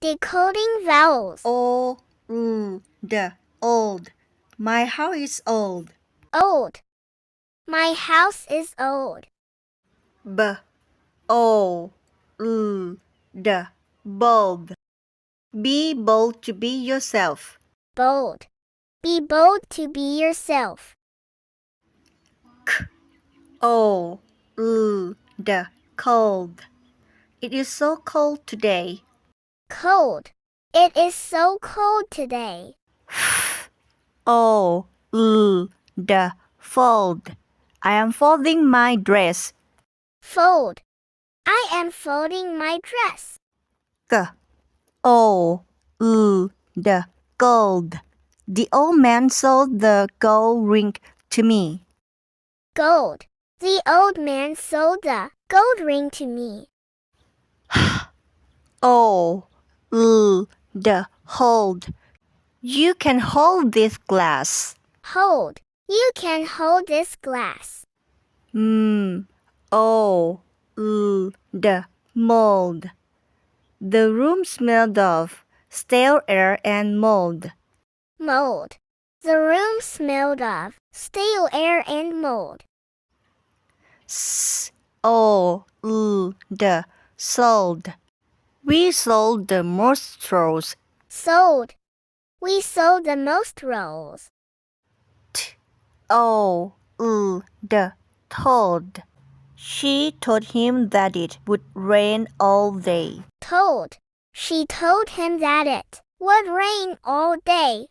Decoding vowels. Old. Old. My house is old. Old. My house is old. Bold. Bold. Be bold to be yourself. Bold. Be bold to be yourself. Cold. Cold. It is so cold today. Cold. It is so cold today. Fold. I am folding my dress. Fold. I am folding my dress. Gold. The old man sold the gold ring to me. Gold. The old man sold the gold ring to me. Hold. You can hold this glass. Hold. You can hold this glass. Mold. The room smelled of stale air and mold. Mold. The room smelled of stale air and mold. Sold. We sold the most rolls. Sold. We sold the most rolls. Told. She told him that it would rain all day. Told. She told him that it would rain all day.